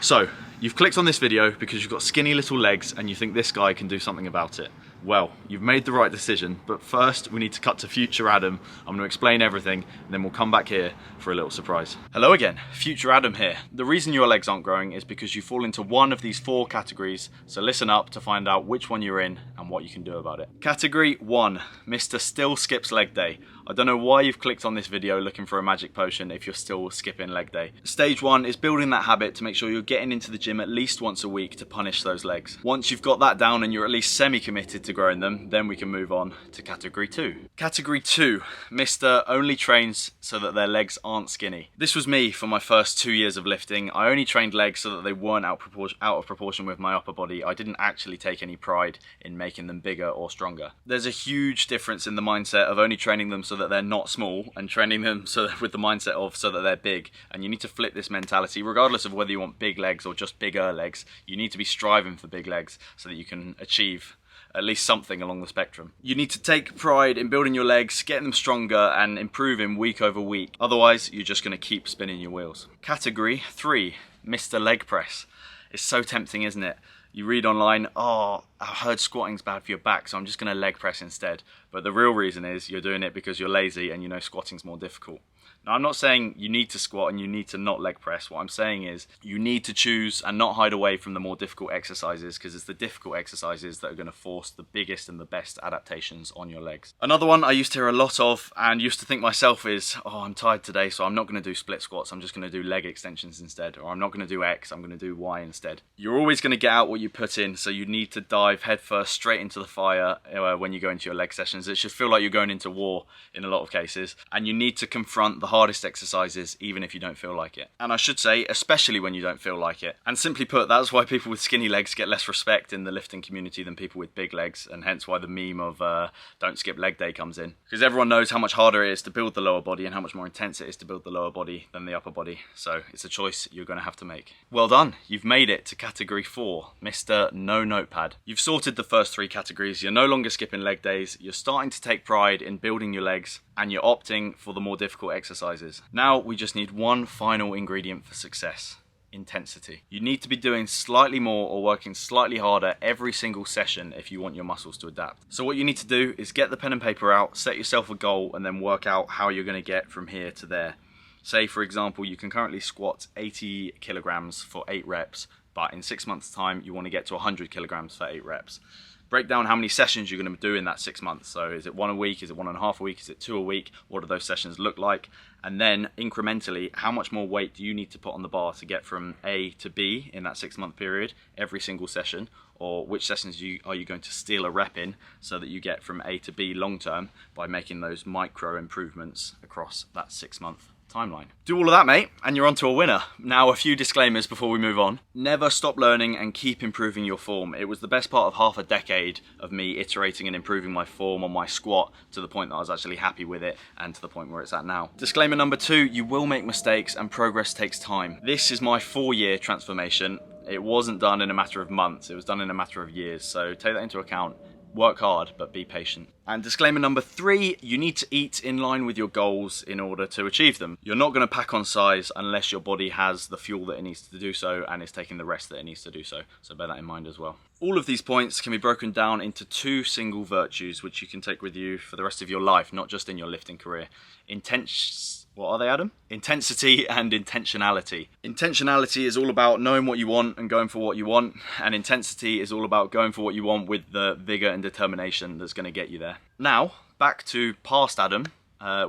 So, you've clicked on this video because you've got skinny little legs and you think this guy can do something about it. Well, you've made the right decision, but first we need to cut to future Adam. I'm going to explain everything and then we'll come back here for a little surprise. Hello again, future Adam here. The reason your legs aren't growing is because you fall into one of these 4 categories, so listen up to find out which one you're in and what you can do about it. Category 1, Mr. Still Skips Leg Day. I don't know why you've clicked on this video looking for a magic potion if you're still skipping leg day. Stage 1 is building that habit to make sure you're getting into the gym at least once a week to punish those legs. Once you've got that down and you're at least semi-committed to growing them, then we can move on to category 2. Category 2, Mr. Only trains so that their legs aren't skinny. This was me for my first 2 years of lifting. I only trained legs so that they weren't out of proportion with my upper body. I didn't actually take any pride in making them bigger or stronger. There's a huge difference in the mindset of only training them so that they're not small and training them with the mindset of so that they're big. And you need to flip this mentality regardless of whether you want big legs or just bigger legs. You need to be striving for big legs so that you can achieve at least something along the spectrum. You need to take pride in building your legs, getting them stronger and improving week over week. Otherwise, you're just going to keep spinning your wheels. Category 3, Mr. Leg Press. It's so tempting, isn't it? You read online, oh, I heard squatting's bad for your back, so I'm just going to leg press instead. But the real reason is you're doing it because you're lazy and you know squatting's more difficult. Now, I'm not saying you need to squat and you need to not leg press. What I'm saying is you need to choose and not hide away from the more difficult exercises, because it's the difficult exercises that are going to force the biggest and the best adaptations on your legs. Another one I used to hear a lot of and used to think myself is, oh, I'm tired today, so I'm not going to do split squats. I'm just going to do leg extensions instead. Or I'm not going to do X, I'm going to do Y instead. You're always going to get out what you put in, so you need to dive headfirst straight into the fire when you go into your leg sessions. It should feel like you're going into war in a lot of cases, and you need to confront the hardest exercises even if you don't feel like it. And I should say, especially when you don't feel like it. And simply put, that's why people with skinny legs get less respect in the lifting community than people with big legs, and hence why the meme of don't skip leg day comes in. Because everyone knows how much harder it is to build the lower body and how much more intense it is to build the lower body than the upper body. So it's a choice you're going to have to make. Well done, you've made it to category 4, Mr. No Notepad. You've sorted the first 3 categories. You're no longer skipping leg days. You're starting to take pride in building your legs, and you're opting for the more difficult exercises. Now we just need one final ingredient for success: intensity. You need to be doing slightly more or working slightly harder every single session if you want your muscles to adapt. So what you need to do is get the pen and paper out, set yourself a goal, and then work out how you're going to get from here to there. Say, for example, you can currently squat 80 kilograms for 8 reps, but in 6 months' time you want to get to 100 kilograms for 8 reps. Break down how many sessions you're going to do in that 6 months. So is it 1 a week? Is it 1.5 a week? Is it 2 a week? What do those sessions look like? And then incrementally, how much more weight do you need to put on the bar to get from A to B in that 6-month period every single session? Or which sessions are you going to steal a rep in so that you get from A to B long term by making those micro improvements across that 6-month timeline. Do all of that, mate, and you're on to a winner. Now, a few disclaimers before we move on. Never stop learning and keep improving your form. It was the best part of half a decade of me iterating and improving my form on my squat to the point that I was actually happy with it and to the point where it's at now. Disclaimer number 2, you will make mistakes and progress takes time. This is my 4-year transformation. It wasn't done in a matter of months, it was done in a matter of years, so take that into account. Work hard, but be patient. And disclaimer number 3, you need to eat in line with your goals in order to achieve them. You're not going to pack on size unless your body has the fuel that it needs to do so and is taking the rest that it needs to do so. So bear that in mind as well. All of these points can be broken down into 2 single virtues which you can take with you for the rest of your life, not just in your lifting career. What are they, Adam? Intensity and intentionality. Intentionality is all about knowing what you want and going for what you want, and intensity is all about going for what you want with the vigor and determination that's going to get you there. Now, back to past Adam,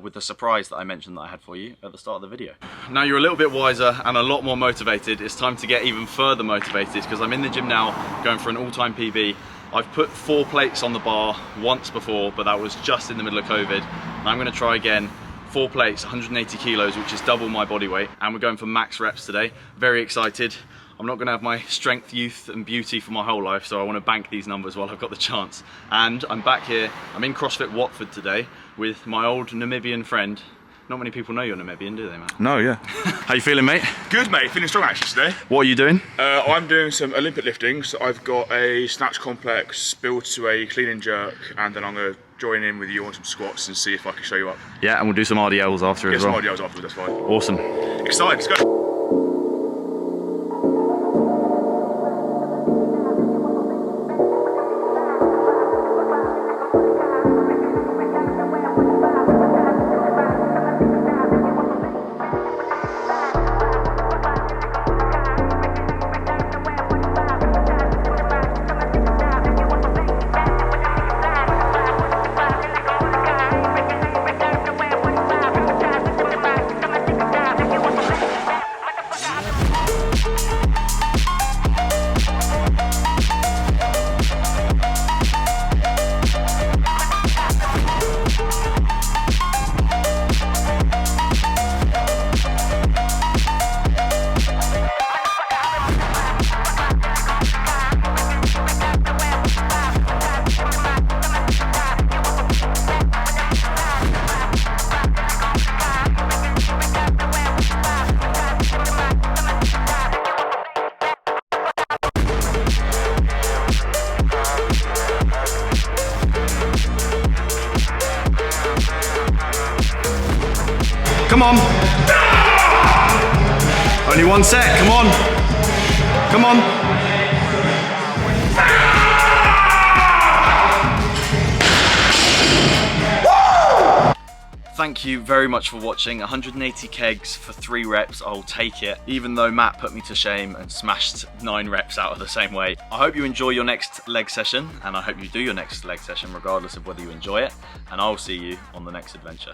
with the surprise that I mentioned that I had for you at the start of the video. Now you're a little bit wiser and a lot more motivated. It's time to get even further motivated because I'm in the gym now going for an all-time PB. I've put 4 plates on the bar once before, but that was just in the middle of COVID. And I'm going to try again. 4 plates, 180 kilos, which is double my body weight, and we're going for max reps today. Very excited. I'm not going to have my strength, youth and beauty for my whole life, so I want to bank these numbers while I've got the chance. And I'm back here, I'm in CrossFit Watford today with my old Namibian friend. Not many people know you're Namibian, do they, man? No, yeah. How you feeling, mate? Good, mate. Feeling strong actually today. What are you doing? I'm doing some Olympic lifting. So I've got a snatch complex built to a clean and jerk, and then I'm going to join in with you on some squats and see if I can show you up. Yeah, and we'll do some RDLs after as well. Some RDLs afterwards, that's fine. Awesome. Excited, let's go. Come on. Only one set, come on. Come on. Thank you very much for watching. 180 kegs for 3 reps, I'll take it. Even though Matt put me to shame and smashed 9 reps out of the same weight. I hope you enjoy your next leg session, and I hope you do your next leg session regardless of whether you enjoy it. And I'll see you on the next adventure.